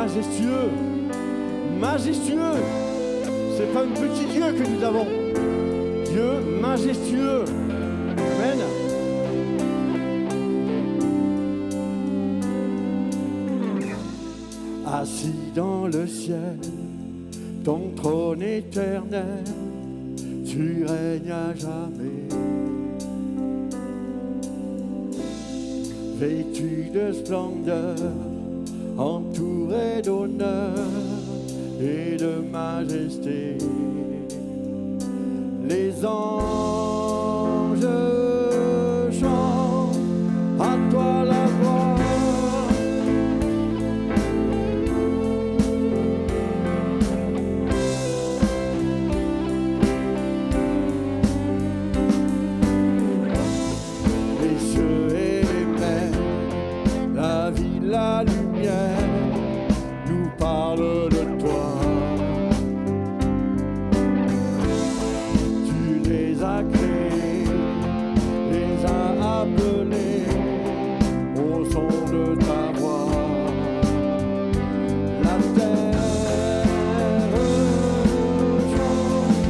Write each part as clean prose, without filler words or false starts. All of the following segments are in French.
majestueux, majestueux. C'est pas un petit Dieu que nous avons. Dieu majestueux. Amen. Assis dans le ciel, ton trône éternel, tu règnes à jamais. Vêtu de splendeur, entouré d'honneur et de majesté, les anges chantent à toi la gloire. Les cieux et les mers, la vie, la lumière nous parlent de toi. Tu les as créés, les as appelés au son de ta voix. La terre chante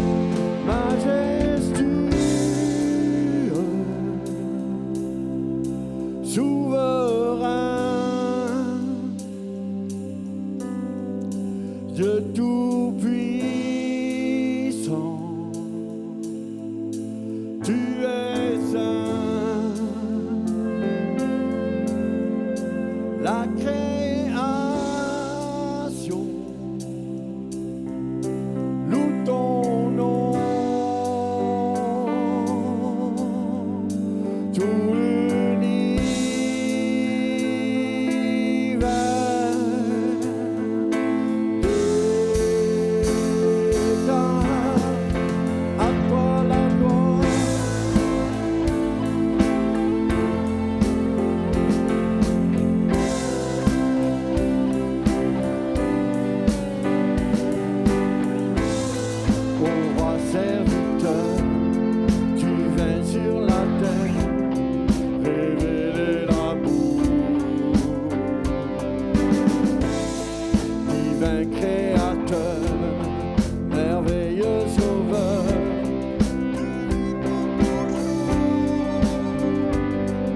majestueux, souverain, Dieu tout-puissant. Tu es saint, la création loue ton nom, tout l'univers déclare à toi la gloire. Ô roi serviteur, tu viens sur la terre révéler l'amour. Divin créateur, merveilleux sauveur,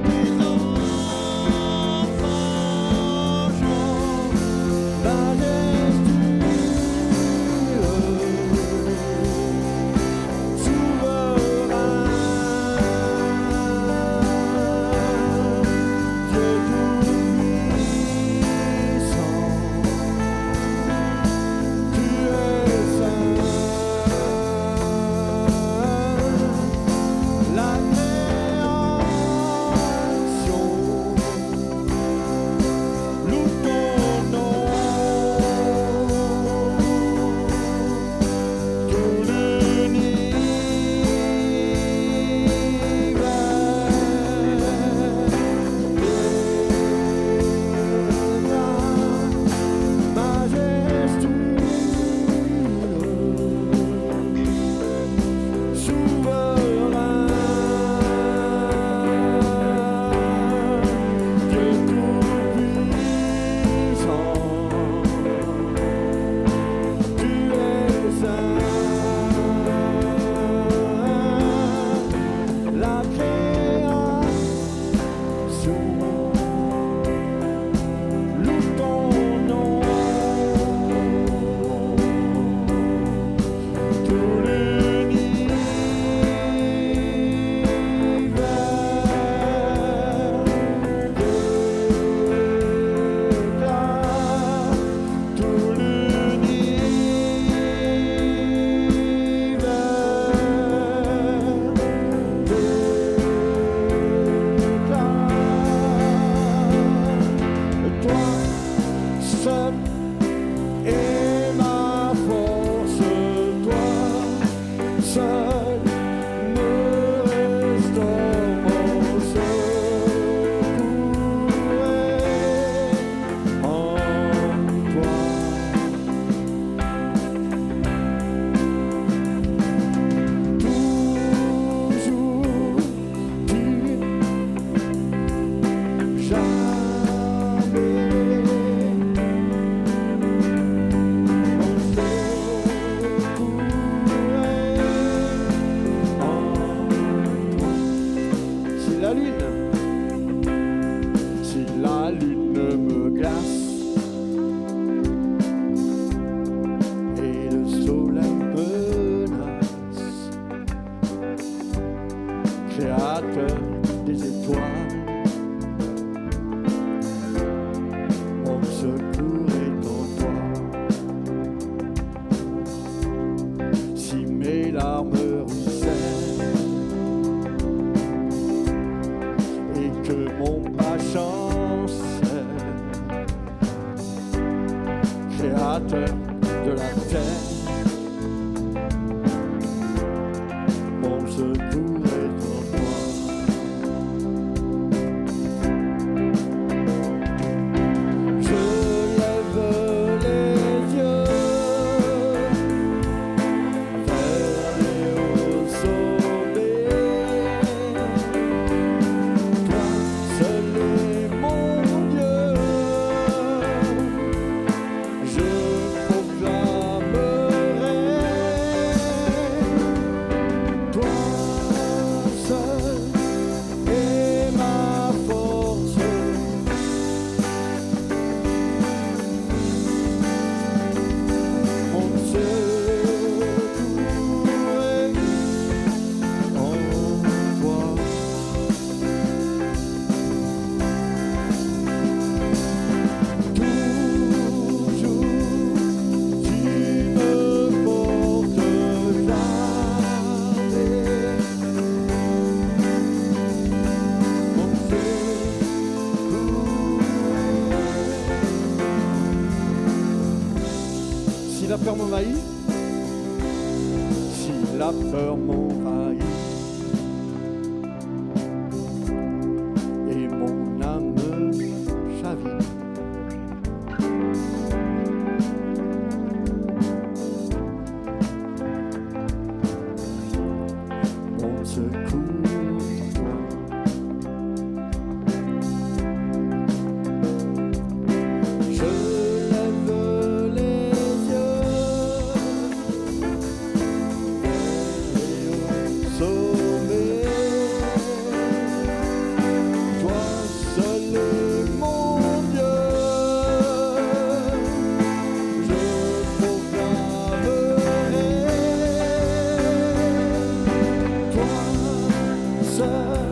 les enfants chantent majestueux, souverain, Dieu tout-puissant. Tu es saint, la création loue ton nom, tout l'univers majestueux, souverain, Dieu tout-puissant. Tu es saint, la création loue ton nom, tout l'univers déclare, tout l'univers déclare, toi seul est ma force, toi seul me restaure mon secours est en toi. Toujours tu, jamais secours est en toi. Si mes larmes ruissellent et que mon pas chancelle, Créateur de la terre, mon secours est en toi. Je lève les yeux vers les hauts sommets. Toi seul est mon Dieu. Je proclamerai, toi seul est ma force. Mon secours est en toi. Toujours tu me portes jamais. Mon secours. Si la peur m'envahit, si la peur m'envahit, et mon âme chavire, mon secours en toi. Je lève les yeux vers les hauts sommets. Toi seul est mon Dieu. Je proclamerai, toi seul.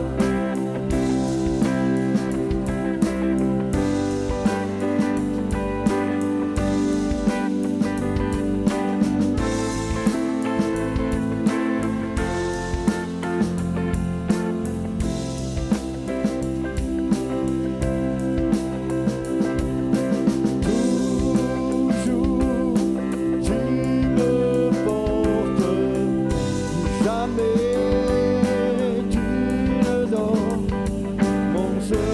Toujours tu me portes, jamais tu ne dors. Mon secours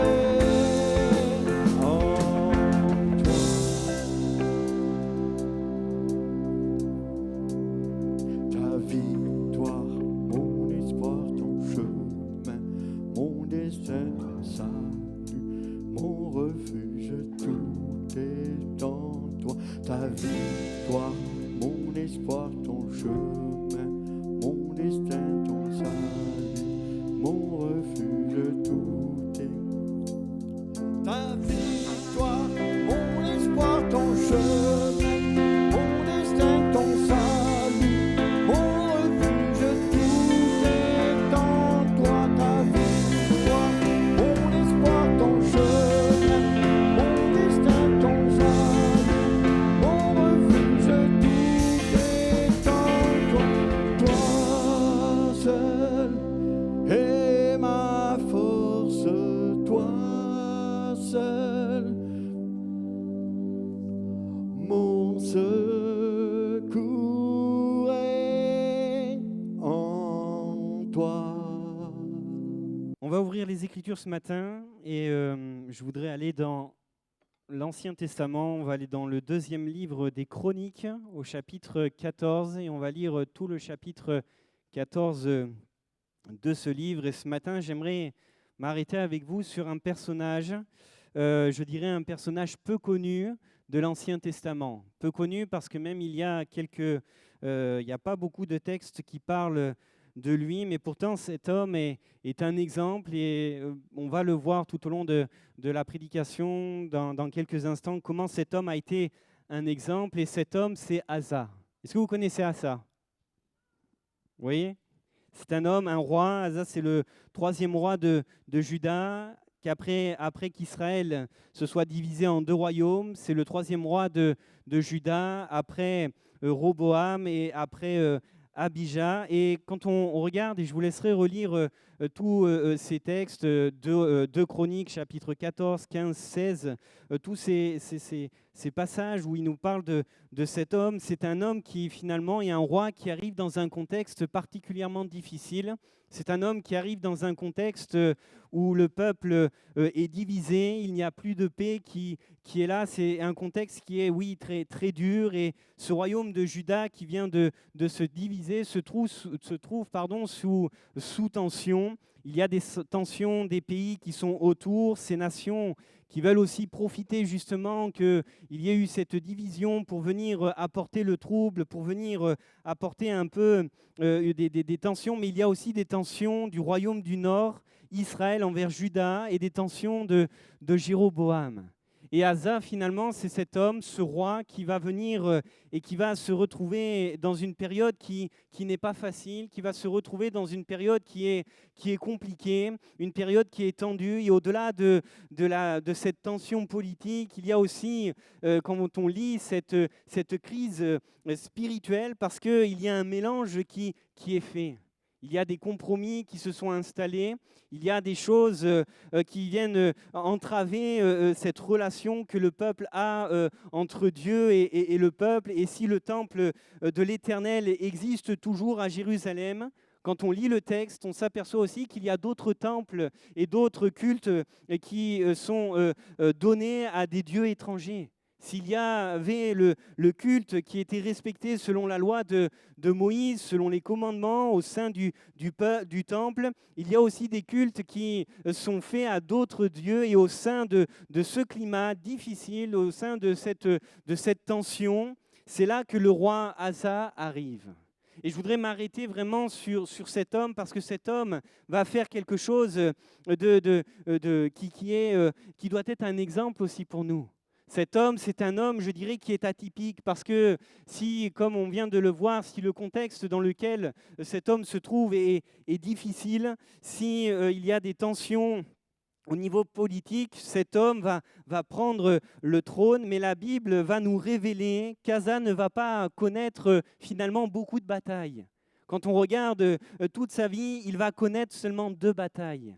est en toi. Ta victoire, mon espoir, ton chemin, mon destin, ton salut, mon refuge, tout est en toi. Ta victoire, mon espoir, ton chemin, mon destin, ton salut, mon refuge, tout est. Ta victoire, mon espoir, ton chemin, mon destin, ton salut, mon refuge, tout est en toi. Ta victoire, mon espoir, ton chemin, mon destin, ton salut, mon refuge, tout est en toi. Toi seul est ma force, toi seul, mon secours est en toi. On va ouvrir les Écritures ce matin et je voudrais aller dans l'Ancien Testament. On va aller dans le deuxième livre des Chroniques au chapitre 14 et on va lire tout le chapitre 14 de ce livre. Et ce matin, j'aimerais m'arrêter avec vous sur un personnage, je dirais un personnage peu connu de l'Ancien Testament. Peu connu parce que même il y a pas beaucoup de textes qui parlent de lui, mais pourtant cet homme est un exemple et on va le voir tout au long de la prédication dans quelques instants, comment cet homme a été un exemple. Et cet homme, c'est Asa. Est-ce que vous connaissez Asa? Vous voyez? C'est un homme, un roi. Asa, c'est le troisième roi de Juda. après qu'Israël se soit divisé en deux royaumes. C'est le troisième roi de Juda, après Roboam et après Abijah. Et quand on regarde, et je vous laisserai relire tous ces textes, 2 Chroniques, chapitre 14, 15, 16, tous ces passages où il nous parle de cet homme. C'est un homme qui finalement est un roi qui arrive dans un contexte particulièrement difficile. C'est un homme qui arrive dans un contexte où le peuple est divisé, il n'y a plus de paix qui est là. C'est un contexte qui est, oui, très, très dur. Et ce royaume de Juda qui vient de se diviser se trouve sous tension. Il y a des tensions des pays qui sont autour, ces nations qui veulent aussi profiter justement qu'il y ait eu cette division pour venir apporter le trouble, pour venir apporter un peu des tensions. Mais il y a aussi des tensions du royaume du Nord, Israël envers Juda, et des tensions de Jéroboam. Et Asa, finalement, c'est cet homme, ce roi, qui va venir et qui va se retrouver dans une période qui n'est pas facile, qui va se retrouver dans une période qui est compliquée, une période qui est tendue. Et au-delà de cette tension politique, il y a aussi, quand on lit cette crise spirituelle, parce qu'il y a un mélange qui est fait. Il y a des compromis qui se sont installés, il y a des choses qui viennent entraver cette relation que le peuple a entre Dieu et le peuple. Et si le temple de l'Éternel existe toujours à Jérusalem, quand on lit le texte, on s'aperçoit aussi qu'il y a d'autres temples et d'autres cultes qui sont donnés à des dieux étrangers. S'il y avait le culte qui était respecté selon la loi de Moïse, selon les commandements au sein du temple, il y a aussi des cultes qui sont faits à d'autres dieux. Et au sein de ce climat difficile, au sein de cette tension, c'est là que le roi Asa arrive. Et je voudrais m'arrêter vraiment sur cet homme, parce que cet homme va faire quelque chose qui doit être un exemple aussi pour nous. Cet homme, c'est un homme, je dirais, qui est atypique, parce que si, comme on vient de le voir, si le contexte dans lequel cet homme se trouve est difficile, si il y a des tensions au niveau politique, cet homme va prendre le trône, mais la Bible va nous révéler qu'Asa ne va pas connaître finalement beaucoup de batailles. Quand on regarde toute sa vie, il va connaître seulement 2 batailles.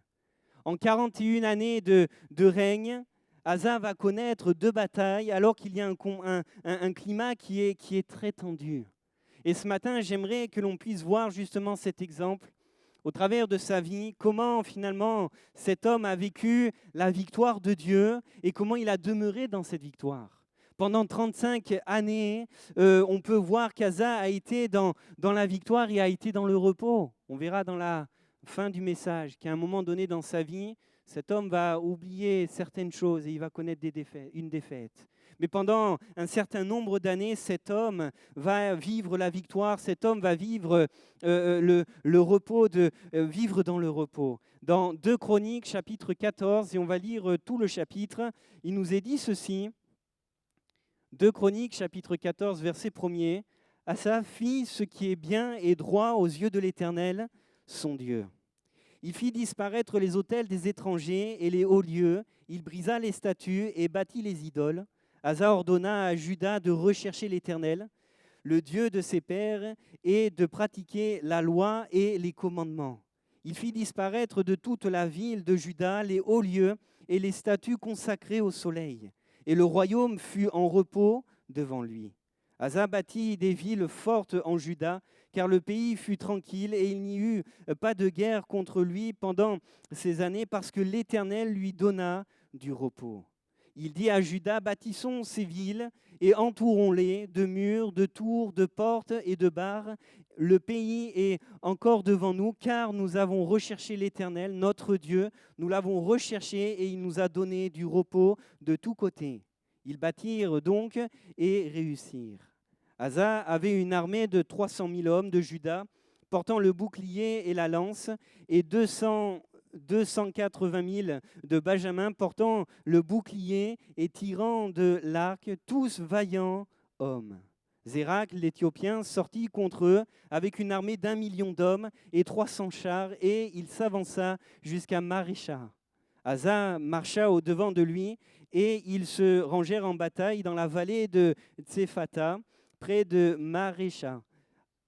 En 41 années de règne, Asa va connaître 2 batailles, alors qu'il y a un climat qui est très tendu. Et ce matin, j'aimerais que l'on puisse voir justement cet exemple, au travers de sa vie, comment finalement cet homme a vécu la victoire de Dieu et comment il a demeuré dans cette victoire. Pendant 35 années, on peut voir qu'Asa a été dans la victoire et a été dans le repos. On verra dans la fin du message qu'à un moment donné dans sa vie, cet homme va oublier certaines choses et il va connaître une défaite. Mais pendant un certain nombre d'années, cet homme va vivre la victoire, cet homme va vivre le repos, vivre dans le repos. Dans 2 Chroniques, chapitre 14, et on va lire tout le chapitre, il nous est dit ceci. 2 Chroniques, chapitre 14, verset 1er. « Asa fit ce qui est bien et droit aux yeux de l'Éternel, son Dieu. Il fit disparaître les autels des étrangers et les hauts lieux. Il brisa les statues et bâtit les idoles. Asa ordonna à Juda de rechercher l'Éternel, le Dieu de ses pères, et de pratiquer la loi et les commandements. Il fit disparaître de toute la ville de Juda les hauts lieux et les statues consacrées au soleil. Et le royaume fut en repos devant lui. Asa bâtit des villes fortes en Juda, car le pays fut tranquille et il n'y eut pas de guerre contre lui pendant ces années, parce que l'Éternel lui donna du repos. Il dit à Juda, bâtissons ces villes et entourons-les de murs, de tours, de portes et de barres. Le pays est encore devant nous, car nous avons recherché l'Éternel, notre Dieu. Nous l'avons recherché et il nous a donné du repos de tous côtés. Ils bâtirent donc et réussirent. Asa avait une armée de 300 000 hommes de Juda, portant le bouclier et la lance, et 280 000 de Benjamin, portant le bouclier et tirant de l'arc, tous vaillants hommes. Zérak, l'Éthiopien, sortit contre eux avec une armée d'1 million d'hommes et 300 chars, et il s'avança jusqu'à Marécha. Asa marcha au-devant de lui et ils se rangèrent en bataille dans la vallée de Tsephata, près de Marécha.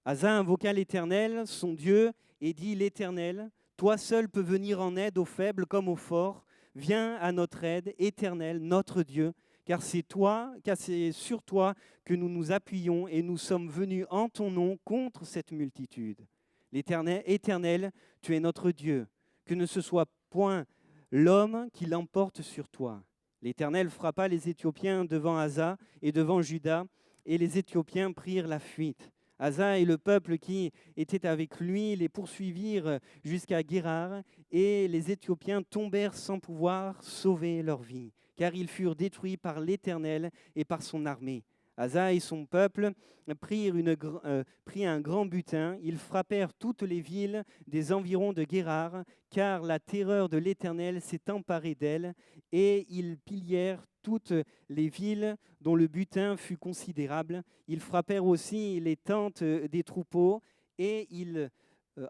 Asa invoqua l'Éternel, son Dieu, et dit: l'Éternel, toi seul peux venir en aide aux faibles comme aux forts. Viens à notre aide, Éternel, notre Dieu, car c'est sur toi que nous nous appuyons et nous sommes venus en ton nom contre cette multitude. L'Éternel, Éternel, tu es notre Dieu, que ne ce soit point l'homme qui l'emporte sur toi. L'Éternel frappa les Éthiopiens devant Asa et devant Juda, et les Éthiopiens prirent la fuite. Asa et le peuple qui était avec lui les poursuivirent jusqu'à Guérar, et les Éthiopiens tombèrent sans pouvoir sauver leur vie, car ils furent détruits par l'Éternel et par son armée. Asa et son peuple prirent un grand butin. Ils frappèrent toutes les villes des environs de Guérar, car la terreur de l'Éternel s'est emparée d'elles, et ils pillèrent toutes les villes dont le butin fut considérable. Ils frappèrent aussi les tentes des troupeaux, et ils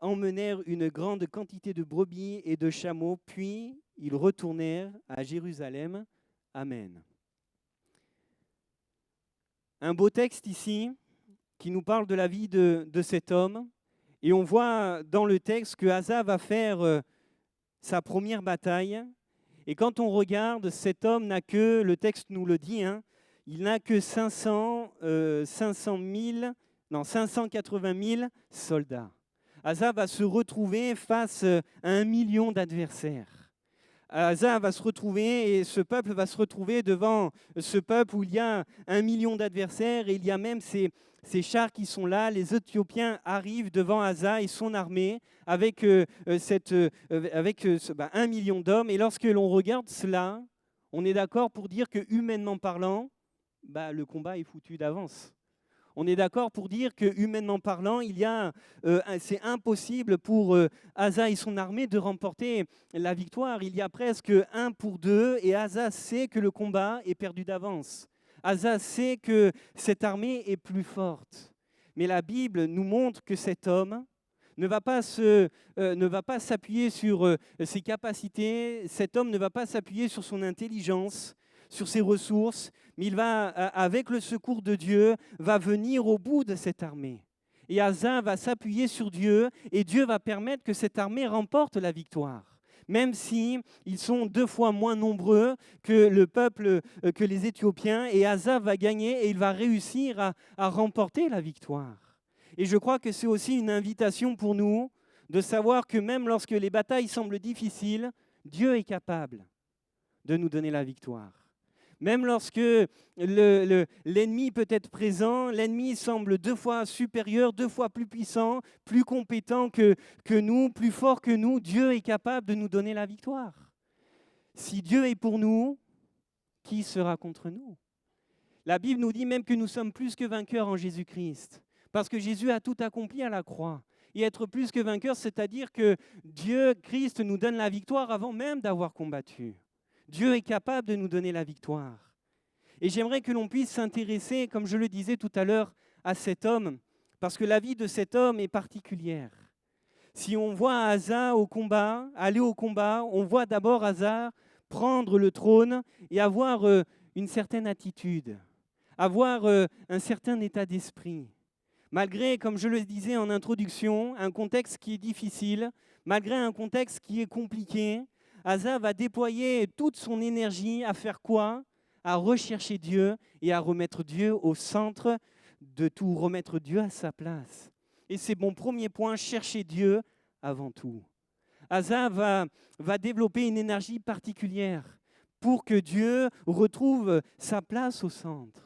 emmenèrent une grande quantité de brebis et de chameaux, puis ils retournèrent à Jérusalem. Amen. Un beau texte ici qui nous parle de la vie de cet homme. Et on voit dans le texte que Asa va faire sa première bataille. Et quand on regarde, cet homme n'a que, le texte nous le dit, il n'a que 580 000 soldats. Asa va se retrouver face à 1 million d'adversaires. Asa va se retrouver, et ce peuple va se retrouver devant ce peuple où il y a 1 million d'adversaires, et il y a même ces chars qui sont là. Les Éthiopiens arrivent devant Asa et son armée avec 1 million d'hommes. Et lorsque l'on regarde cela, on est d'accord pour dire que, humainement parlant, le combat est foutu d'avance. On est d'accord pour dire que, humainement parlant, c'est impossible pour Asa et son armée de remporter la victoire. Il y a presque 1 pour 2, et Asa sait que le combat est perdu d'avance. Asa sait que cette armée est plus forte. Mais la Bible nous montre que cet homme ne va pas s'appuyer sur ses capacités. Cet homme ne va pas s'appuyer sur son intelligence, sur ses ressources, mais il va, avec le secours de Dieu, va venir au bout de cette armée. Et Asa va s'appuyer sur Dieu, et Dieu va permettre que cette armée remporte la victoire. Même si ils sont 2 fois moins nombreux que le peuple, que les Éthiopiens, et Asa va gagner et il va réussir à remporter la victoire. Et je crois que c'est aussi une invitation pour nous de savoir que même lorsque les batailles semblent difficiles, Dieu est capable de nous donner la victoire. Même lorsque l'ennemi peut être présent, l'ennemi semble 2 fois supérieur, 2 fois plus puissant, plus compétent que nous, plus fort que nous, Dieu est capable de nous donner la victoire. Si Dieu est pour nous, qui sera contre nous? La Bible nous dit même que nous sommes plus que vainqueurs en Jésus-Christ, parce que Jésus a tout accompli à la croix. Et être plus que vainqueur, c'est-à-dire que Dieu, Christ, nous donne la victoire avant même d'avoir combattu. Dieu est capable de nous donner la victoire. Et j'aimerais que l'on puisse s'intéresser, comme je le disais tout à l'heure, à cet homme, parce que la vie de cet homme est particulière. Si on voit Asa aller au combat, on voit d'abord Asa prendre le trône et avoir une certaine attitude, avoir un certain état d'esprit. Malgré, comme je le disais en introduction, un contexte qui est difficile, malgré un contexte qui est compliqué, Asa va déployer toute son énergie à faire quoi? À rechercher Dieu et à remettre Dieu au centre de tout, remettre Dieu à sa place. Et c'est mon premier point, chercher Dieu avant tout. Asa va développer une énergie particulière pour que Dieu retrouve sa place au centre.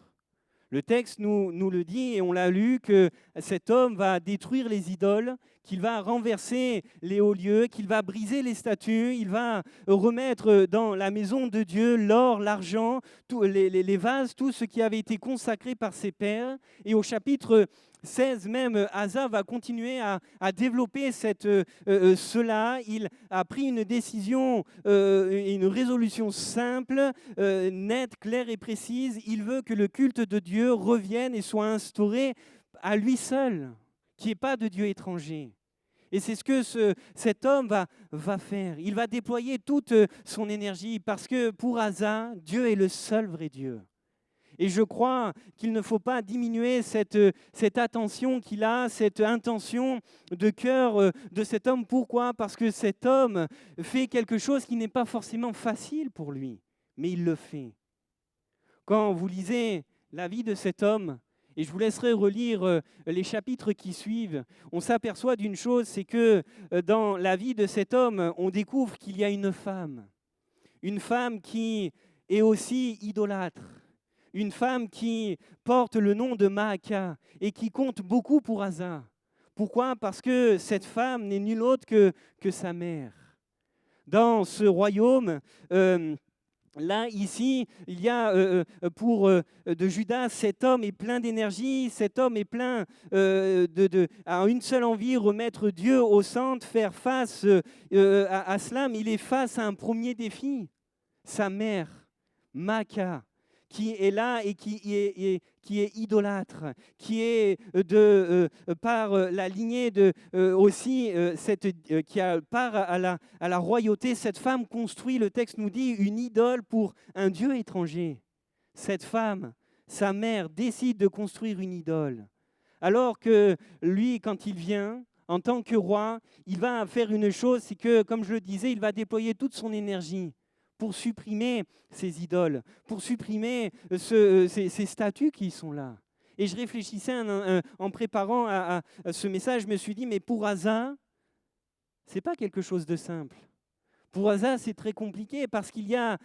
Le texte nous le dit, et on l'a lu, que cet homme va détruire les idoles, qu'il va renverser les hauts lieux, qu'il va briser les statues, il va remettre dans la maison de Dieu l'or, l'argent, les vases, tout ce qui avait été consacré par ses pères. Et au chapitre 16 même, Asa va continuer à développer cela. Il a pris une décision, une résolution simple, nette, claire et précise. Il veut que le culte de Dieu revienne et soit instauré à lui seul, qu'il n'y ait pas de Dieu étranger. Et c'est ce que cet homme va faire. Il va déployer toute son énergie parce que pour Asa, Dieu est le seul vrai Dieu. Et je crois qu'il ne faut pas diminuer cette attention qu'il a, cette intention de cœur de cet homme. Pourquoi ? Parce que cet homme fait quelque chose qui n'est pas forcément facile pour lui, mais il le fait. Quand vous lisez la vie de cet homme, et je vous laisserai relire les chapitres qui suivent, on s'aperçoit d'une chose, c'est que dans la vie de cet homme, on découvre qu'il y a une femme qui est aussi idolâtre, une femme qui porte le nom de Maaka et qui compte beaucoup pour Asa. Pourquoi ? Parce que cette femme n'est nulle autre que sa mère. Dans ce royaume, là, ici, il y a de Judas, cet homme est plein d'énergie, cet homme est plein à une seule envie, remettre Dieu au centre, faire face à cela, mais il est face à un premier défi. Sa mère, Maaka, qui est là et qui est idolâtre, qui est par la lignée qui a part à la royauté. Cette femme construit, le texte nous dit, une idole pour un dieu étranger. Cette femme, sa mère, décide de construire une idole. Alors que lui, quand il vient, en tant que roi, il va faire une chose, c'est que, comme je le disais, il va déployer toute son énergie pour supprimer ces idoles, pour supprimer ces statues qui sont là. Et je réfléchissais en préparant à ce message, je me suis dit, mais pour Asa, ce n'est pas quelque chose de simple. Pour Asa, c'est très compliqué parce qu'il y a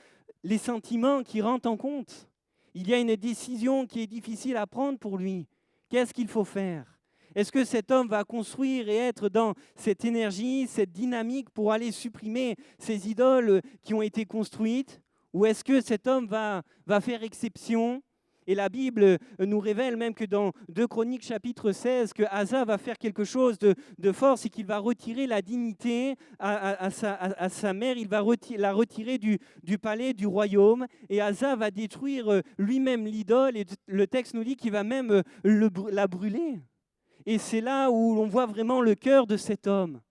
les sentiments qui rentrent en compte. Il y a une décision qui est difficile à prendre pour lui. Qu'est-ce qu'il faut faire ? Est-ce que cet homme va construire et être dans cette énergie, cette dynamique pour aller supprimer ces idoles qui ont été construites ? Ou est-ce que cet homme va faire exception ? Et la Bible nous révèle même que dans 2 Chroniques chapitre 16, que Asa va faire quelque chose de fort, c'est qu'il va retirer la dignité à sa mère, il va la retirer du palais, du royaume, et Asa va détruire lui-même l'idole, et le texte nous dit qu'il va même la brûler. Et c'est là où l'on voit vraiment le cœur de cet homme.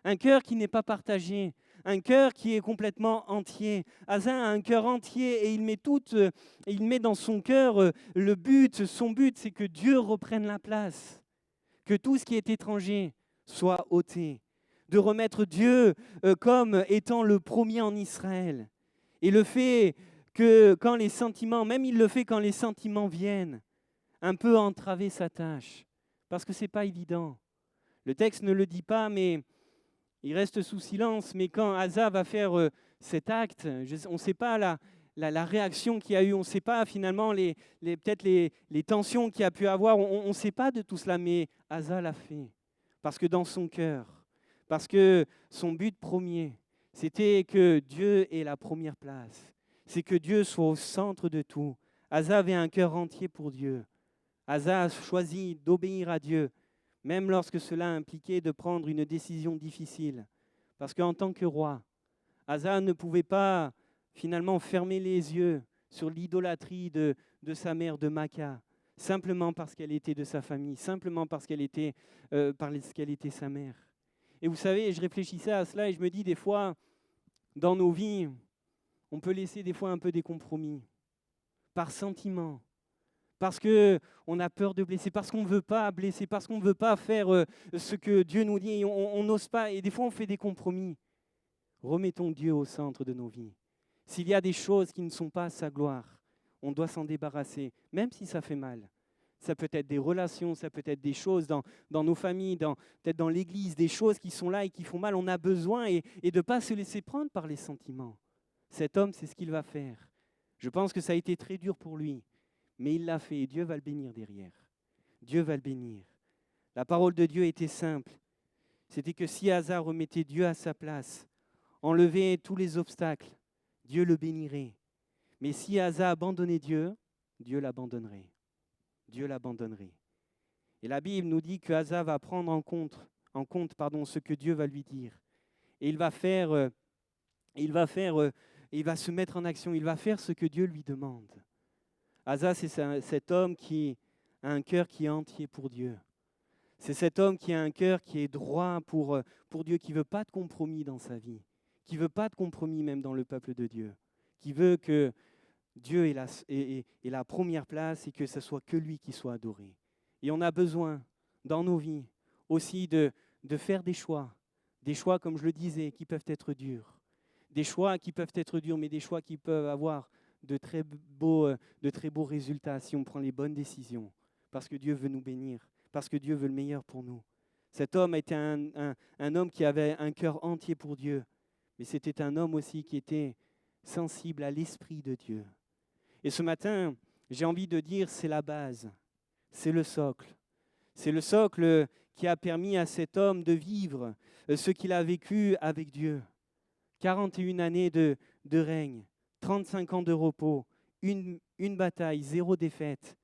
Un cœur qui n'est pas partagé, un cœur qui est complètement entier. Asa a un cœur entier et il met dans son cœur le but. Son but, c'est que Dieu reprenne la place, que tout ce qui est étranger soit ôté, de remettre Dieu comme étant le premier en Israël. Et le fait que quand les sentiments, même il le fait quand les sentiments viennent, un peu entraver sa tâche. Parce que ce n'est pas évident. Le texte ne le dit pas, mais il reste sous silence. Mais quand Asa va faire cet acte, on ne sait pas la réaction qu'il y a eu, on ne sait pas finalement peut-être les tensions qu'il y a pu avoir, on ne sait pas de tout cela, mais Asa l'a fait. Parce que dans son cœur, parce que son but premier, c'était que Dieu ait la première place. C'est que Dieu soit au centre de tout. Asa avait un cœur entier pour Dieu. Asa a choisi d'obéir à Dieu, même lorsque cela impliquait de prendre une décision difficile. Parce qu'en tant que roi, Asa ne pouvait pas finalement fermer les yeux sur l'idolâtrie de sa mère, de Maaka, simplement parce qu'elle était de sa famille, simplement parce qu'elle était sa mère. Et vous savez, je réfléchissais à cela et je me dis des fois, dans nos vies, on peut laisser des fois un peu des compromis, par sentiment. Parce qu'on a peur de blesser, parce qu'on ne veut pas blesser, parce qu'on ne veut pas faire ce que Dieu nous dit, on n'ose pas, et des fois on fait des compromis. Remettons Dieu au centre de nos vies. S'il y a des choses qui ne sont pas à sa gloire, on doit s'en débarrasser, même si ça fait mal. Ça peut être des relations, ça peut être des choses dans nos familles, peut-être dans l'église, des choses qui sont là et qui font mal. On a besoin et de ne pas se laisser prendre par les sentiments. Cet homme, c'est ce qu'il va faire. Je pense que ça a été très dur pour lui. Mais il l'a fait et Dieu va le bénir derrière. Dieu va le bénir. La parole de Dieu était simple. C'était que si Asa remettait Dieu à sa place, enlevait tous les obstacles, Dieu le bénirait. Mais si Asa abandonnait Dieu, Dieu l'abandonnerait. Dieu l'abandonnerait. Et la Bible nous dit que Asa va prendre en compte ce que Dieu va lui dire. Et il va se mettre en action. Il va faire ce que Dieu lui demande. Asa, c'est cet homme qui a un cœur qui est entier pour Dieu. C'est cet homme qui a un cœur qui est droit pour Dieu, qui ne veut pas de compromis dans sa vie, qui ne veut pas de compromis même dans le peuple de Dieu, qui veut que Dieu ait la première place et que ce soit que lui qui soit adoré. Et on a besoin, dans nos vies, aussi de faire des choix, comme je le disais, qui peuvent être durs. Des choix qui peuvent être durs, mais des choix qui peuvent avoir de très beaux résultats si on prend les bonnes décisions, parce que Dieu veut nous bénir, parce que Dieu veut le meilleur pour nous. Cet homme était un homme qui avait un cœur entier pour Dieu, mais c'était un homme aussi qui était sensible à l'Esprit de Dieu. Et ce matin, j'ai envie de dire, c'est la base, c'est le socle. C'est le socle qui a permis à cet homme de vivre ce qu'il a vécu avec Dieu. 41 années de règne, 35 ans de repos, une bataille, 0 défaite,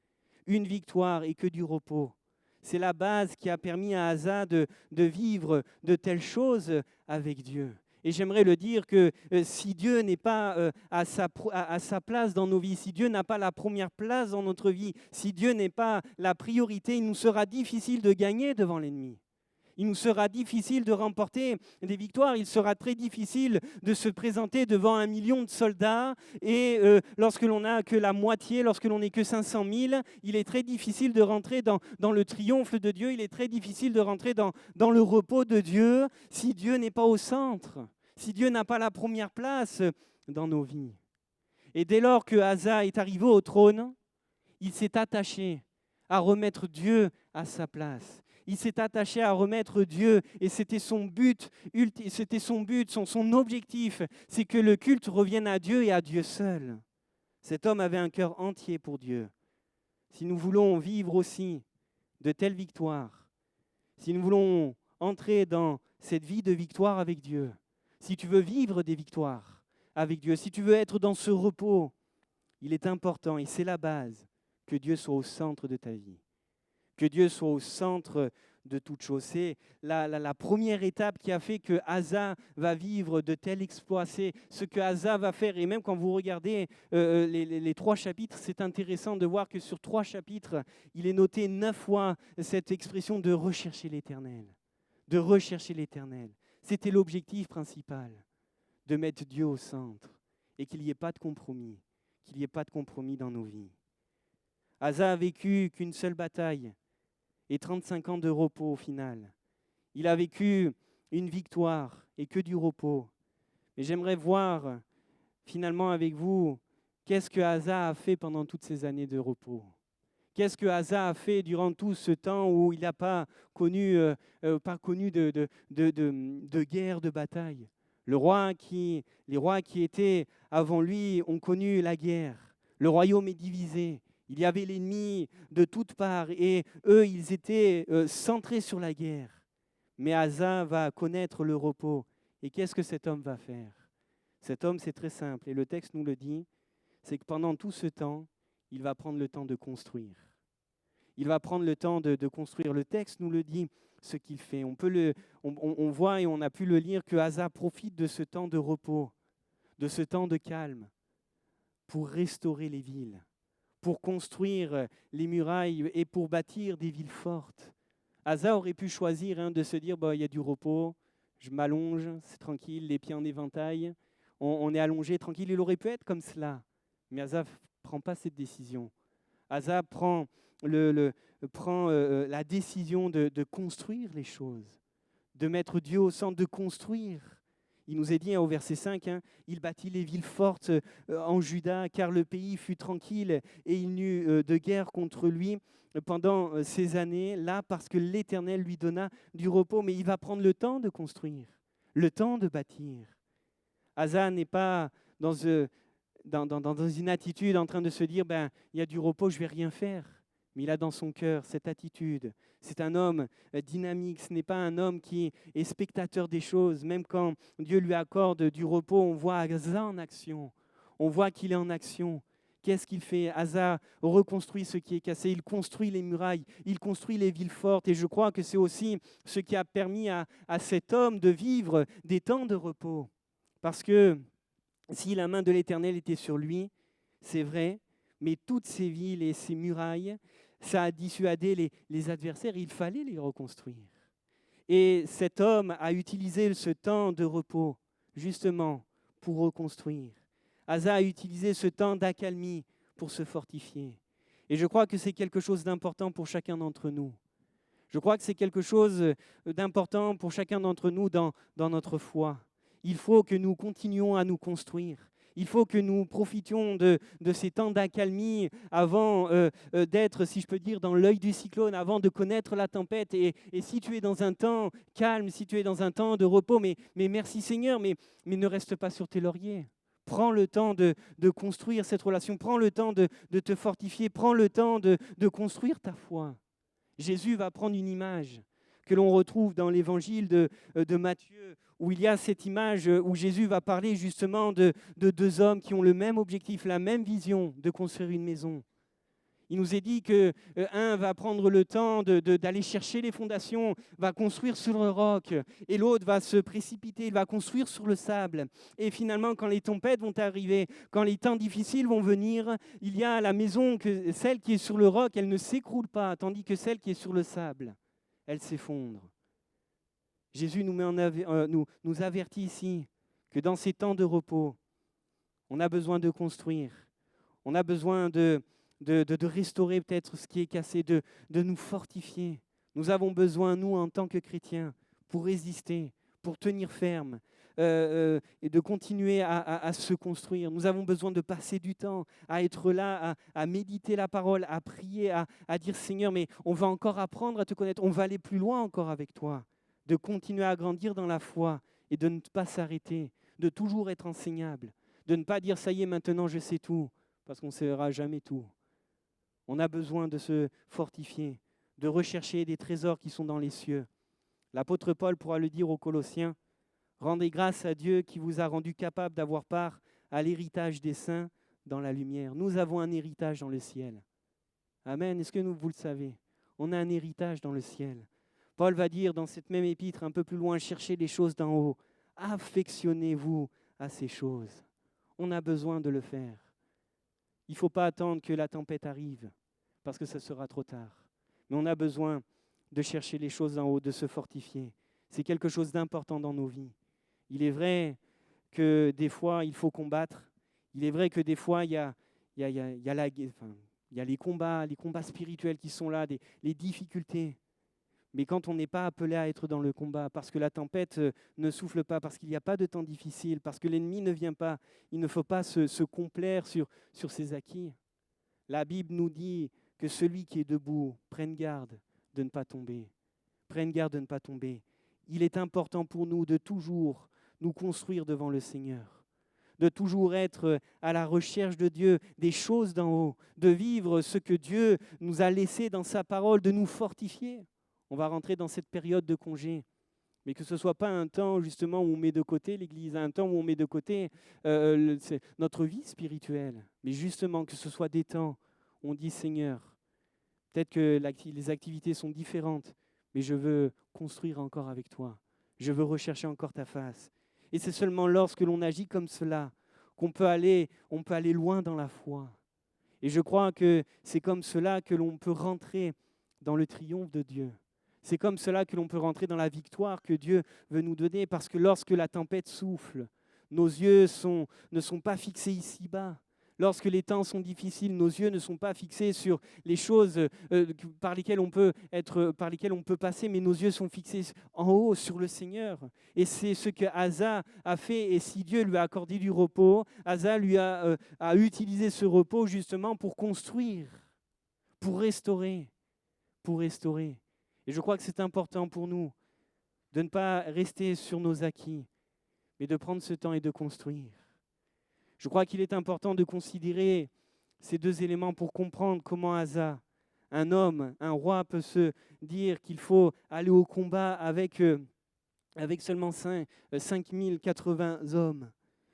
une victoire et que du repos. C'est la base qui a permis à Asa de vivre de telles choses avec Dieu. Et j'aimerais le dire que si Dieu n'est pas à sa place dans nos vies, si Dieu n'a pas la première place dans notre vie, si Dieu n'est pas la priorité, il nous sera difficile de gagner devant l'ennemi. Il nous sera difficile de remporter des victoires. Il sera très difficile de se présenter devant 1 million de soldats. Et lorsque l'on n'a que la moitié, lorsque l'on n'est que 500 000, il est très difficile de rentrer dans le triomphe de Dieu. Il est très difficile de rentrer dans le repos de Dieu si Dieu n'est pas au centre, si Dieu n'a pas la première place dans nos vies. Et dès lors que Asa est arrivé au trône, il s'est attaché à remettre Dieu à sa place. Il s'est attaché à remettre Dieu et c'était son but, son objectif, c'est que le culte revienne à Dieu et à Dieu seul. Cet homme avait un cœur entier pour Dieu. Si nous voulons vivre aussi de telles victoires, si nous voulons entrer dans cette vie de victoire avec Dieu, si tu veux vivre des victoires avec Dieu, si tu veux être dans ce repos, il est important et c'est la base que Dieu soit au centre de ta vie. Que Dieu soit au centre de toute chose. C'est la première étape qui a fait que Asa va vivre de tels exploits. C'est ce que Asa va faire. Et même quand vous regardez les 3 chapitres, c'est intéressant de voir que sur 3 chapitres, il est noté 9 fois cette expression de rechercher l'Éternel. De rechercher l'Éternel. C'était l'objectif principal, de mettre Dieu au centre et qu'il n'y ait pas de compromis, qu'il n'y ait pas de compromis dans nos vies. Asa a vécu qu'une seule bataille et 35 ans de repos au final. Il a vécu une victoire et que du repos. Mais j'aimerais voir finalement avec vous, qu'est-ce que Asa a fait pendant toutes ces années de repos? Qu'est-ce que Asa a fait durant tout ce temps où il n'a pas connu de guerre, de bataille? Les rois qui étaient avant lui ont connu la guerre. Le royaume est divisé. Il y avait l'ennemi de toutes parts et eux, ils étaient centrés sur la guerre. Mais Asa va connaître le repos. Et qu'est-ce que cet homme va faire? Cet homme, c'est très simple et le texte nous le dit, c'est que pendant tout ce temps, il va prendre le temps de construire. Il va prendre le temps de construire. Le texte nous le dit, ce qu'il fait. On voit et on a pu le lire que Asa profite de ce temps de repos, de ce temps de calme, pour restaurer les villes, pour construire les murailles et pour bâtir des villes fortes. Asa aurait pu choisir de se dire, il y a du repos, je m'allonge, c'est tranquille, les pieds en éventail, on est allongé, tranquille. Il aurait pu être comme cela. Mais Asa ne prend pas cette décision. Asa prend la décision de construire les choses, de mettre Dieu au centre, de construire. Il nous est dit au verset 5, il bâtit les villes fortes en Juda, car le pays fut tranquille et il n'eut de guerre contre lui pendant ces années-là, parce que l'Éternel lui donna du repos. Mais il va prendre le temps de construire, le temps de bâtir. Asa n'est pas dans une attitude en train de se dire, il y a du repos, je ne vais rien faire. Mais il a dans son cœur cette attitude. C'est un homme dynamique, ce n'est pas un homme qui est spectateur des choses. Même quand Dieu lui accorde du repos, on voit Asa en action. On voit qu'il est en action. Qu'est-ce qu'il fait? Asa reconstruit ce qui est cassé, il construit les murailles, il construit les villes fortes. Et je crois que c'est aussi ce qui a permis à cet homme de vivre des temps de repos. Parce que si la main de l'Éternel était sur lui, c'est vrai, mais toutes ces villes et ces murailles ça a dissuadé les adversaires, il fallait les reconstruire. Et cet homme a utilisé ce temps de repos, justement, pour reconstruire. Asa a utilisé ce temps d'accalmie pour se fortifier. Et je crois que c'est quelque chose d'important pour chacun d'entre nous. Je crois que c'est quelque chose d'important pour chacun d'entre nous dans notre foi. Il faut que nous continuions à nous construire. Il faut que nous profitions de ces temps d'accalmie avant d'être, si je peux dire, dans l'œil du cyclone, avant de connaître la tempête. Et si tu es dans un temps calme, si tu es dans un temps de repos, mais merci Seigneur, mais ne reste pas sur tes lauriers. Prends le temps de construire cette relation. Prends le temps de te fortifier. Prends le temps de construire ta foi. Jésus va prendre une image que l'on retrouve dans l'évangile de Matthieu, où il y a cette image où Jésus va parler justement de deux hommes qui ont le même objectif, la même vision de construire une maison. Il nous est dit qu'un va prendre le temps d'aller chercher les fondations, va construire sur le roc, et l'autre va se précipiter, il va construire sur le sable. Et finalement, quand les tempêtes vont arriver, quand les temps difficiles vont venir, il y a la maison, celle qui est sur le roc, elle ne s'écroule pas, tandis que celle qui est sur le sable, elle s'effondre. Jésus nous avertit ici que dans ces temps de repos, on a besoin de construire, on a besoin de restaurer peut-être ce qui est cassé, de nous fortifier. Nous avons besoin, nous, en tant que chrétiens, pour résister, pour tenir ferme et de continuer à se construire. Nous avons besoin de passer du temps, à être là, à méditer la parole, à prier, à dire « Seigneur, mais on va encore apprendre à te connaître, on va aller plus loin encore avec toi ». De continuer à grandir dans la foi et de ne pas s'arrêter, de toujours être enseignable, de ne pas dire « ça y est, maintenant je sais tout », parce qu'on ne saura jamais tout. On a besoin de se fortifier, de rechercher des trésors qui sont dans les cieux. L'apôtre Paul pourra le dire aux Colossiens, « Rendez grâce à Dieu qui vous a rendu capable d'avoir part à l'héritage des saints dans la lumière. » Nous avons un héritage dans le ciel. Amen. Est-ce que vous le savez? On a un héritage dans le ciel. Paul va dire dans cette même épître, un peu plus loin, « Cherchez les choses d'en haut. Affectionnez-vous à ces choses. » On a besoin de le faire. Il ne faut pas attendre que la tempête arrive, parce que ça sera trop tard. Mais on a besoin de chercher les choses en haut, de se fortifier. C'est quelque chose d'important dans nos vies. Il est vrai que des fois, il faut combattre. Il est vrai que des fois, il y a les combats spirituels qui sont là, les difficultés. Mais quand on n'est pas appelé à être dans le combat, parce que la tempête ne souffle pas, parce qu'il n'y a pas de temps difficile, parce que l'ennemi ne vient pas, il ne faut pas se complaire sur ses acquis. La Bible nous dit que celui qui est debout prenne garde de ne pas tomber. Prenne garde de ne pas tomber. Il est important pour nous de toujours nous construire devant le Seigneur, de toujours être à la recherche de Dieu, des choses d'en haut, de vivre ce que Dieu nous a laissé dans sa parole, de nous fortifier. On va rentrer dans cette période de congé, mais que ce ne soit pas un temps justement où on met de côté l'Église, un temps où on met de côté notre vie spirituelle, mais justement que ce soit des temps où on dit Seigneur, peut-être que les activités sont différentes, mais je veux construire encore avec toi, je veux rechercher encore ta face. Et c'est seulement lorsque l'on agit comme cela qu'on peut aller loin dans la foi. Et je crois que c'est comme cela que l'on peut rentrer dans le triomphe de Dieu. C'est comme cela que l'on peut rentrer dans la victoire que Dieu veut nous donner, parce que lorsque la tempête souffle, nos yeux ne sont pas fixés ici-bas. Lorsque les temps sont difficiles, nos yeux ne sont pas fixés sur les choses par lesquelles on peut passer, mais nos yeux sont fixés en haut sur le Seigneur. Et c'est ce que Asa a fait. Et si Dieu lui a accordé du repos, Asa lui a utilisé ce repos justement pour construire, pour restaurer. Et je crois que c'est important pour nous de ne pas rester sur nos acquis, mais de prendre ce temps et de construire. Je crois qu'il est important de considérer ces deux éléments pour comprendre comment Asa, un homme, un roi, peut se dire qu'il faut aller au combat avec seulement 5080 hommes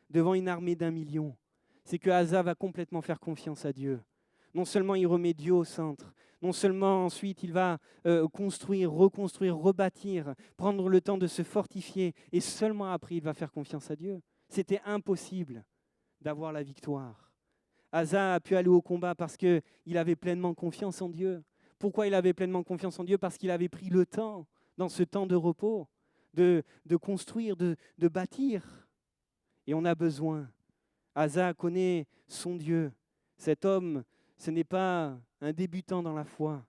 devant une armée d'1 million. C'est que Asa va complètement faire confiance à Dieu. Non seulement il remet Dieu au centre, non seulement ensuite il va construire, reconstruire, rebâtir, prendre le temps de se fortifier, et seulement après il va faire confiance à Dieu. C'était impossible d'avoir la victoire. Asa a pu aller au combat parce qu'il avait pleinement confiance en Dieu. Pourquoi il avait pleinement confiance en Dieu? Parce qu'il avait pris le temps, dans ce temps de repos, de construire, de bâtir. Et on a besoin. Asa connaît son Dieu. Cet homme, ce n'est pas un débutant dans la foi,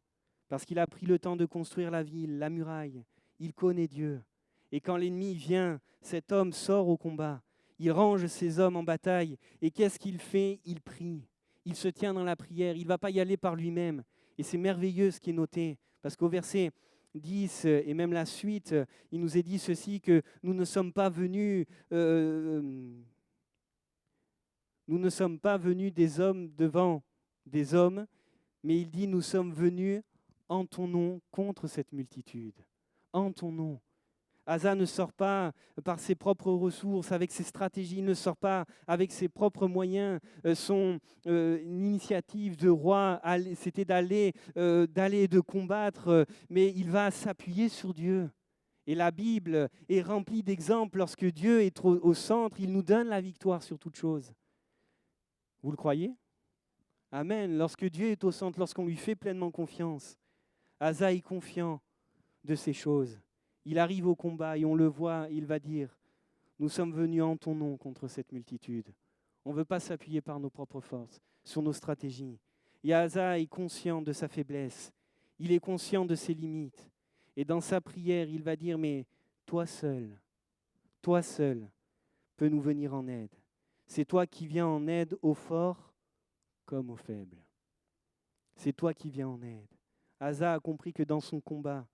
parce qu'il a pris le temps de construire la ville, la muraille. Il connaît Dieu. Et quand l'ennemi vient, cet homme sort au combat. Il range ses hommes en bataille. Et qu'est-ce qu'il fait? Il prie. Il se tient dans la prière. Il ne va pas y aller par lui-même. Et c'est merveilleux ce qui est noté, parce qu'au verset 10 et même la suite, il nous est dit ceci, que nous ne sommes pas venus des hommes devant des hommes, mais il dit nous sommes venus en ton nom contre cette multitude. En ton nom. Asa ne sort pas par ses propres ressources, avec ses stratégies, il ne sort pas avec ses propres moyens. Son initiative de roi, c'était d'aller et de combattre, mais il va s'appuyer sur Dieu. Et la Bible est remplie d'exemples. Lorsque Dieu est au centre, il nous donne la victoire sur toute chose. Vous le croyez? Amen. Lorsque Dieu est au centre, lorsqu'on lui fait pleinement confiance, Asa est confiant de ces choses. Il arrive au combat et on le voit, il va dire, nous sommes venus en ton nom contre cette multitude. On ne veut pas s'appuyer par nos propres forces, sur nos stratégies. Et Asa est conscient de sa faiblesse, il est conscient de ses limites. Et dans sa prière, il va dire, mais toi seul peux nous venir en aide. C'est toi qui viens en aide aux forts comme aux faibles. C'est toi qui viens en aide. Asa a compris que dans son combat,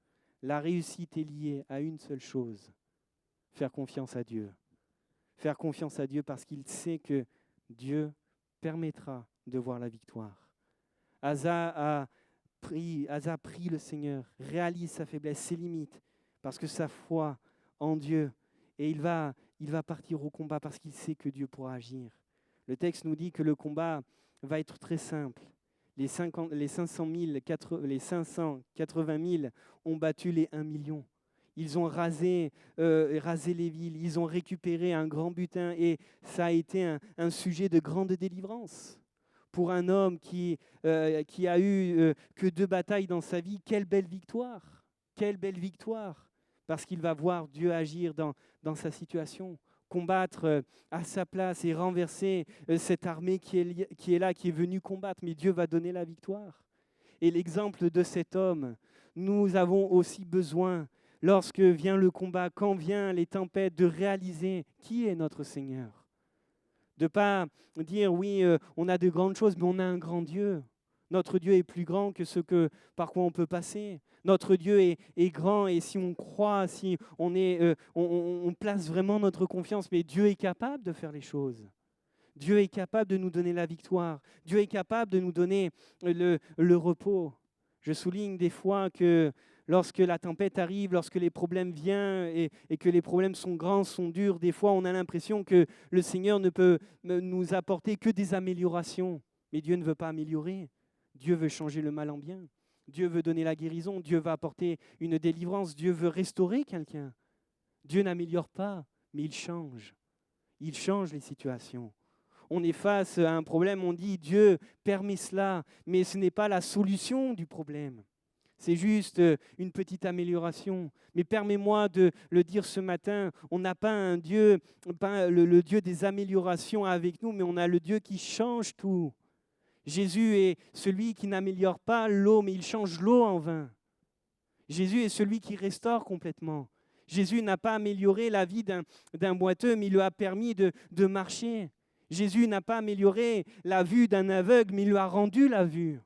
la réussite est liée à une seule chose, faire confiance à Dieu. Faire confiance à Dieu parce qu'il sait que Dieu permettra de voir la victoire. Asa prie le Seigneur, réalise sa faiblesse, ses limites, parce que sa foi en Dieu, et il va partir au combat parce qu'il sait que Dieu pourra agir. Le texte nous dit que le combat va être très simple. Les 580 000 ont battu les 1 million. Ils ont rasé les villes, ils ont récupéré un grand butin et ça a été un sujet de grande délivrance. Pour un homme qui a eu que 2 batailles dans sa vie, quelle belle victoire! Quelle belle victoire! Parce qu'il va voir Dieu agir dans sa situation. Combattre à sa place et renverser cette armée qui est là, qui est venue combattre. Mais Dieu va donner la victoire. Et l'exemple de cet homme, nous avons aussi besoin, lorsque vient le combat, quand viennent les tempêtes, de réaliser qui est notre Seigneur. De ne pas dire, oui, on a de grandes choses, mais on a un grand Dieu. Notre Dieu est plus grand que par quoi on peut passer. Notre Dieu est grand et si on croit, si on place vraiment notre confiance, mais Dieu est capable de faire les choses. Dieu est capable de nous donner la victoire. Dieu est capable de nous donner le repos. Je souligne des fois que lorsque la tempête arrive, lorsque les problèmes viennent et que les problèmes sont grands, sont durs, des fois on a l'impression que le Seigneur ne peut nous apporter que des améliorations. Mais Dieu ne veut pas améliorer. Dieu veut changer le mal en bien. Dieu veut donner la guérison. Dieu veut apporter une délivrance. Dieu veut restaurer quelqu'un. Dieu n'améliore pas, mais il change. Il change les situations. On est face à un problème, on dit Dieu permet cela, mais ce n'est pas la solution du problème. C'est juste une petite amélioration. Mais permets-moi de le dire ce matin, on n'a pas un Dieu, pas le Dieu des améliorations avec nous, mais on a le Dieu qui change tout. Jésus est celui qui n'améliore pas l'eau, mais il change l'eau en vin. Jésus est celui qui restaure complètement. Jésus n'a pas amélioré la vie d'un boiteux, mais il lui a permis de marcher. Jésus n'a pas amélioré la vue d'un aveugle, mais il lui a rendu la vue.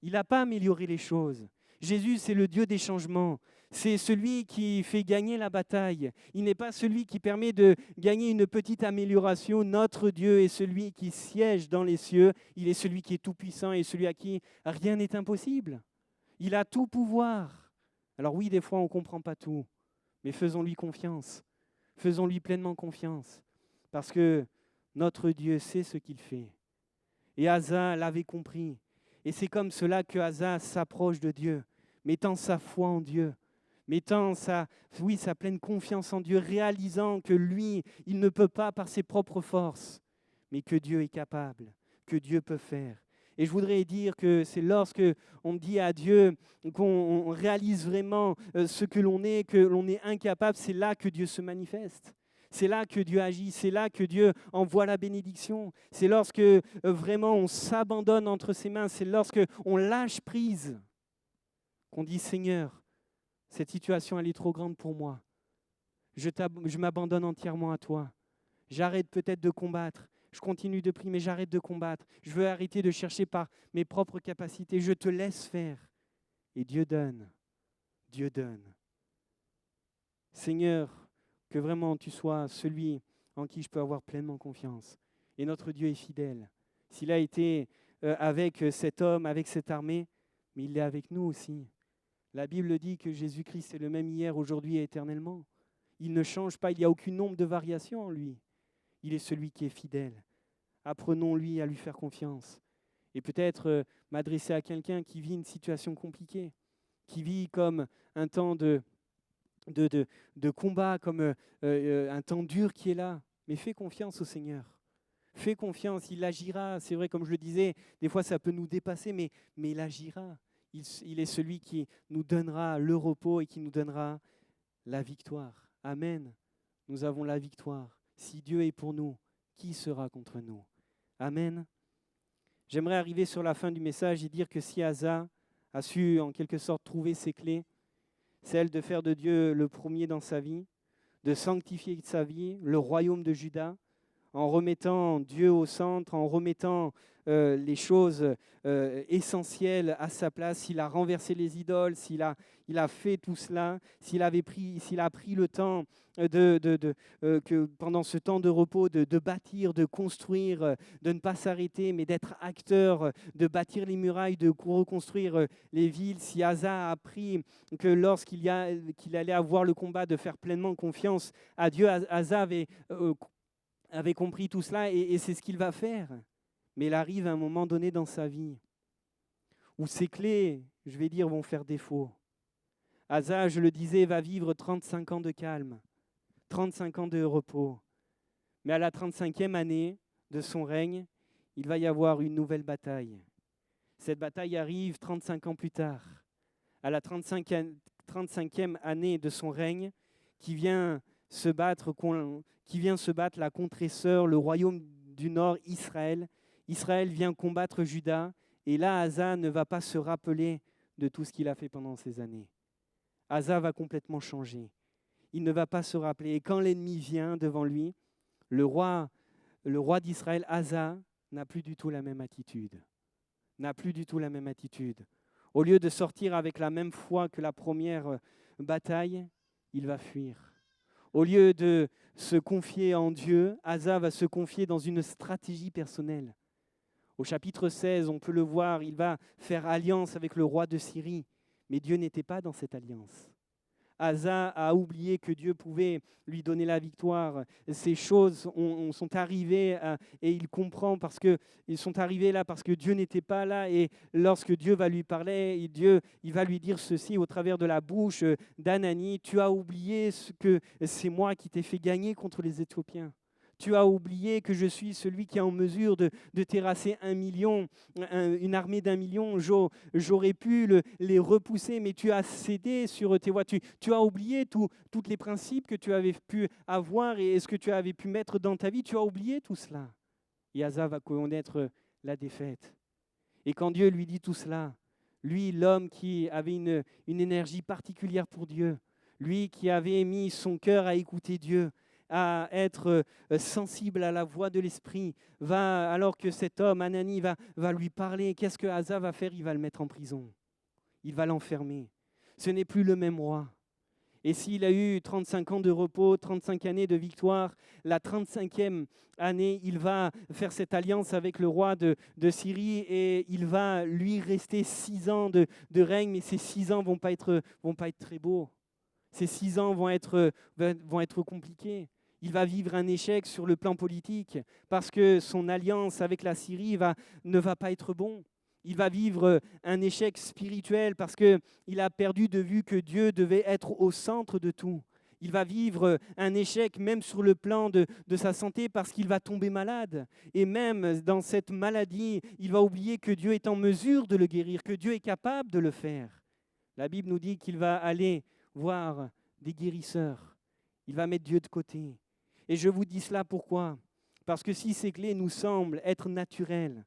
Il n'a pas amélioré les choses. Jésus, c'est le Dieu des changements. C'est celui qui fait gagner la bataille. Il n'est pas celui qui permet de gagner une petite amélioration. Notre Dieu est celui qui siège dans les cieux. Il est celui qui est tout-puissant et celui à qui rien n'est impossible. Il a tout pouvoir. Alors oui, des fois, on ne comprend pas tout, mais faisons-lui confiance. Faisons-lui pleinement confiance. Parce que notre Dieu sait ce qu'il fait. Et Asa l'avait compris. Et c'est comme cela que Asa s'approche de Dieu, mettant sa foi en Dieu, mettant sa pleine confiance en Dieu, réalisant que lui, il ne peut pas par ses propres forces, mais que Dieu est capable, que Dieu peut faire. Et je voudrais dire que c'est lorsque on dit à Dieu qu'on réalise vraiment ce que l'on est, que l'on est incapable, c'est là que Dieu se manifeste. C'est là que Dieu agit, c'est là que Dieu envoie la bénédiction. C'est lorsque vraiment on s'abandonne entre ses mains, c'est lorsque on lâche prise qu'on dit Seigneur, cette situation elle est trop grande pour moi. Je m'abandonne entièrement à toi. J'arrête peut-être de combattre. Je continue de prier, mais j'arrête de combattre. Je veux arrêter de chercher par mes propres capacités. Je te laisse faire. Et Dieu donne. Dieu donne. Seigneur, que vraiment tu sois celui en qui je peux avoir pleinement confiance. Et notre Dieu est fidèle. S'il a été avec cet homme, avec cette armée, mais il est avec nous aussi. La Bible dit que Jésus-Christ est le même hier, aujourd'hui et éternellement. Il ne change pas, il n'y a aucun nombre de variations en lui. Il est celui qui est fidèle. Apprenons-lui à lui faire confiance. Et peut-être m'adresser à quelqu'un qui vit une situation compliquée, qui vit comme un temps de combat, comme un temps dur qui est là. Mais fais confiance au Seigneur. Fais confiance, il agira. C'est vrai, comme je le disais, des fois ça peut nous dépasser, mais il agira. Il est celui qui nous donnera le repos et qui nous donnera la victoire. Amen. Nous avons la victoire. Si Dieu est pour nous, qui sera contre nous? Amen. J'aimerais arriver sur la fin du message et dire que si Asa a su en quelque sorte trouver ses clés, celle de faire de Dieu le premier dans sa vie, de sanctifier sa vie, le royaume de Juda, en remettant Dieu au centre, en remettant les choses essentielles à sa place, s'il a renversé les idoles, s'il a fait tout cela, s'il a pris le temps que pendant ce temps de repos, de bâtir, de construire, de ne pas s'arrêter, mais d'être acteur, de bâtir les murailles, de reconstruire les villes. Si Asa a appris que lorsqu'il allait avoir le combat, de faire pleinement confiance à Dieu, Asa avait compris tout cela et c'est ce qu'il va faire. Mais il arrive à un moment donné dans sa vie où ses clés, je vais dire, vont faire défaut. Asa, je le disais, va vivre 35 ans de calme, 35 ans de repos. Mais à la 35e année de son règne, il va y avoir une nouvelle bataille. Cette bataille arrive 35 ans plus tard. À la 35e année de son règne, qui vient se battre la contresseur, le royaume du nord, Israël. Israël vient combattre Juda, et là, Asa ne va pas se rappeler de tout ce qu'il a fait pendant ces années. Asa va complètement changer. Il ne va pas se rappeler. Et quand l'ennemi vient devant lui, le roi d'Israël, Asa, n'a plus du tout la même attitude. N'a plus du tout la même attitude. Au lieu de sortir avec la même foi que la première bataille, il va fuir. Au lieu de se confier en Dieu, Asa va se confier dans une stratégie personnelle. Au chapitre 16, on peut le voir, il va faire alliance avec le roi de Syrie. Mais Dieu n'était pas dans cette alliance. Asa a oublié que Dieu pouvait lui donner la victoire. Ces choses sont arrivées et il comprend parce qu'ils sont arrivés là parce que Dieu n'était pas là. Et lorsque Dieu va lui parler, il va lui dire ceci au travers de la bouche d'Anani: tu as oublié que c'est moi qui t'ai fait gagner contre les Éthiopiens. Tu as oublié que je suis celui qui est en mesure de terrasser 1 million, une armée d'1 million. J'aurais pu les repousser, mais tu as cédé sur tes voies. Tu as oublié tous les principes que tu avais pu avoir et ce que tu avais pu mettre dans ta vie. Tu as oublié tout cela. Et Asa va connaître la défaite. Et quand Dieu lui dit tout cela, lui, l'homme qui avait une énergie particulière pour Dieu, lui qui avait mis son cœur à écouter Dieu, à être sensible à la voix de l'Esprit, alors que cet homme, Anani, va lui parler, qu'est-ce que Asa va faire? Il va le mettre en prison. Il va l'enfermer. Ce n'est plus le même roi. Et s'il a eu 35 ans de repos, 35 années de victoire, la 35e année, il va faire cette alliance avec le roi de Syrie et il va lui rester 6 ans de règne, mais ces 6 ans ne vont pas être très beaux. Ces 6 ans vont être compliqués. Il va vivre un échec sur le plan politique parce que son alliance avec la Syrie ne va pas être bon. Il va vivre un échec spirituel parce qu'il a perdu de vue que Dieu devait être au centre de tout. Il va vivre un échec même sur le plan de sa santé parce qu'il va tomber malade. Et même dans cette maladie, il va oublier que Dieu est en mesure de le guérir, que Dieu est capable de le faire. La Bible nous dit qu'il va aller voir des guérisseurs. Il va mettre Dieu de côté. Et je vous dis cela pourquoi ? Parce que si ces clés nous semblent être naturelles,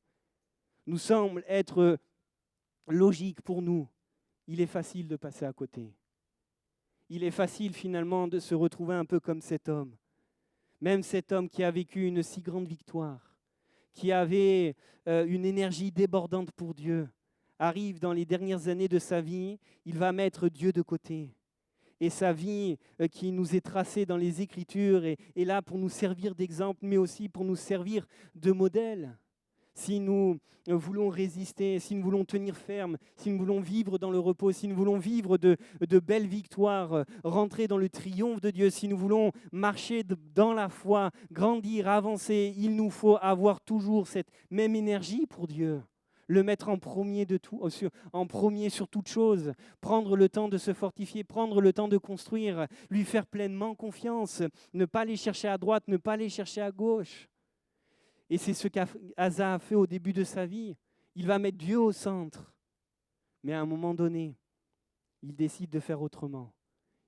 nous semblent être logiques pour nous, il est facile de passer à côté. Il est facile finalement de se retrouver un peu comme cet homme. Même cet homme qui a vécu une si grande victoire, qui avait une énergie débordante pour Dieu, arrive dans les dernières années de sa vie, il va mettre Dieu de côté. Et sa vie qui nous est tracée dans les Écritures est là pour nous servir d'exemple, mais aussi pour nous servir de modèle. Si nous voulons résister, si nous voulons tenir ferme, si nous voulons vivre dans le repos, si nous voulons vivre de belles victoires, rentrer dans le triomphe de Dieu, si nous voulons marcher dans la foi, grandir, avancer, il nous faut avoir toujours cette même énergie pour Dieu. Le mettre en premier de tout, en premier sur toute chose, prendre le temps de se fortifier, prendre le temps de construire, lui faire pleinement confiance, ne pas aller chercher à droite, ne pas aller chercher à gauche. Et c'est ce qu'Asa a fait au début de sa vie. Il va mettre Dieu au centre. Mais à un moment donné, il décide de faire autrement.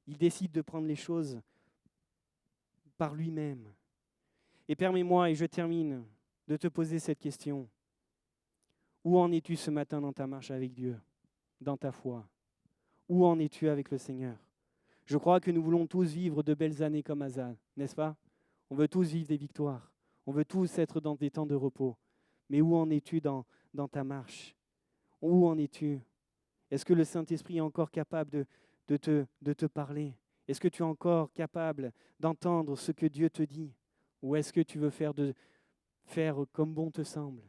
Il décide de prendre les choses par lui-même. Et permets-moi, et je termine, de te poser cette question. Où en es-tu ce matin dans ta marche avec Dieu, dans ta foi ? Où en es-tu avec le Seigneur ? Je crois que nous voulons tous vivre de belles années comme Asa, n'est-ce pas ? On veut tous vivre des victoires. On veut tous être dans des temps de repos. Mais où en es-tu dans ta marche ? Où en es-tu ? Est-ce que le Saint-Esprit est encore capable de te parler ? Est-ce que tu es encore capable d'entendre ce que Dieu te dit ? Ou est-ce que tu veux faire comme bon te semble ?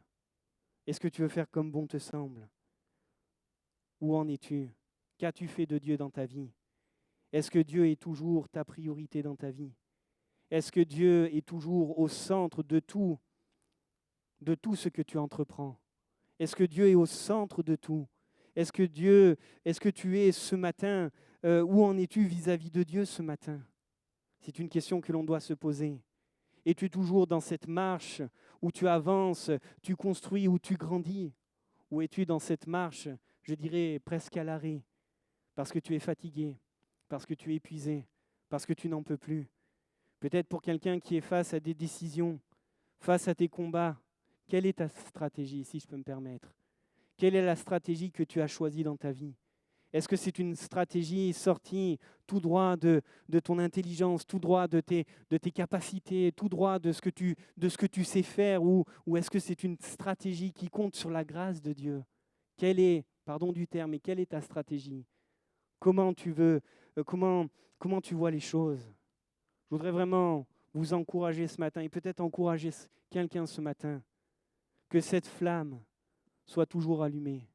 Est-ce que tu veux faire comme bon te semble ? Où en es-tu ? Qu'as-tu fait de Dieu dans ta vie ? Est-ce que Dieu est toujours ta priorité dans ta vie ? Est-ce que Dieu est toujours au centre de tout ce que tu entreprends ? Est-ce que Dieu est au centre de tout ? Est-ce que tu es ce matin, où en es-tu vis-à-vis de Dieu ce matin ? C'est une question que l'on doit se poser. Es-tu toujours dans cette marche où tu avances, tu construis, où tu grandis ? Ou es-tu dans cette marche, je dirais, presque à l'arrêt, parce que tu es fatigué, parce que tu es épuisé, parce que tu n'en peux plus ? Peut-être pour quelqu'un qui est face à des décisions, face à tes combats, quelle est ta stratégie, si je peux me permettre ? Quelle est la stratégie que tu as choisie dans ta vie ? Est-ce que c'est une stratégie sortie tout droit de ton intelligence, tout droit de tes capacités, tout droit de ce que tu sais faire, ou est-ce que c'est une stratégie qui compte sur la grâce de Dieu ? Quelle est, pardon du terme, mais quelle est ta stratégie ? Comment tu vois les choses ? Je voudrais vraiment vous encourager ce matin, et peut-être encourager quelqu'un ce matin, que cette flamme soit toujours allumée,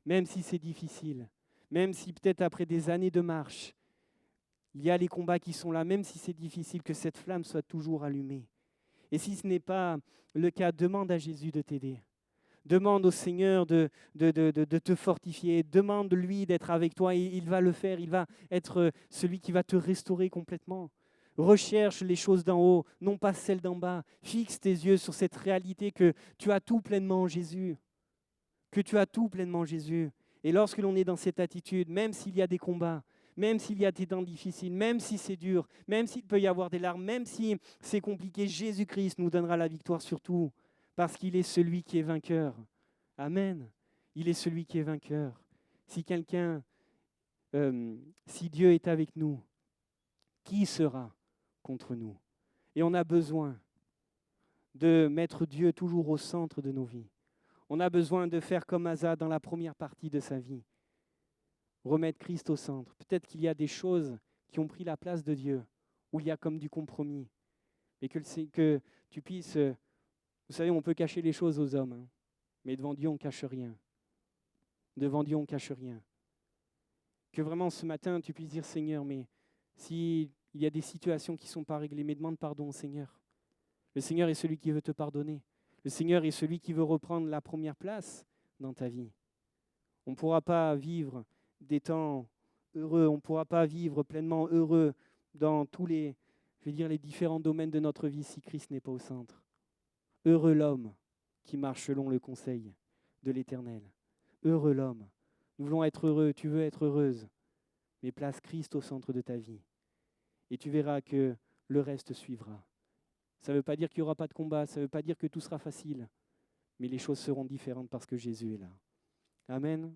même si c'est difficile. Même si peut-être après des années de marche, il y a les combats qui sont là, même si c'est difficile, que cette flamme soit toujours allumée. Et si ce n'est pas le cas, demande à Jésus de t'aider. Demande au Seigneur de te fortifier. Demande-lui d'être avec toi et il va le faire. Il va être celui qui va te restaurer complètement. Recherche les choses d'en haut, non pas celles d'en bas. Fixe tes yeux sur cette réalité que tu as tout pleinement en Jésus. Que tu as tout pleinement en Jésus. Et lorsque l'on est dans cette attitude, même s'il y a des combats, même s'il y a des temps difficiles, même si c'est dur, même s'il peut y avoir des larmes, même si c'est compliqué, Jésus-Christ nous donnera la victoire sur tout, parce qu'il est celui qui est vainqueur. Amen. Il est celui qui est vainqueur. Si Dieu est avec nous, qui sera contre nous ? Et on a besoin de mettre Dieu toujours au centre de nos vies. On a besoin de faire comme Asa dans la première partie de sa vie. Remettre Christ au centre. Peut-être qu'il y a des choses qui ont pris la place de Dieu, où il y a comme du compromis. Et que tu puisses... Vous savez, on peut cacher les choses aux hommes, mais devant Dieu, on ne cache rien. Devant Dieu, on ne cache rien. Que vraiment ce matin, tu puisses dire, Seigneur, mais s'il y a des situations qui ne sont pas réglées, mais demande pardon au Seigneur. Le Seigneur est celui qui veut te pardonner. Le Seigneur est celui qui veut reprendre la première place dans ta vie. On ne pourra pas vivre des temps heureux, on ne pourra pas vivre pleinement heureux dans tous les, les différents domaines de notre vie si Christ n'est pas au centre. Heureux l'homme qui marche selon le conseil de l'Éternel. Heureux l'homme. Nous voulons être heureux, tu veux être heureuse, mais place Christ au centre de ta vie. Et tu verras que le reste suivra. Ça ne veut pas dire qu'il n'y aura pas de combat, ça ne veut pas dire que tout sera facile, mais les choses seront différentes parce que Jésus est là. Amen.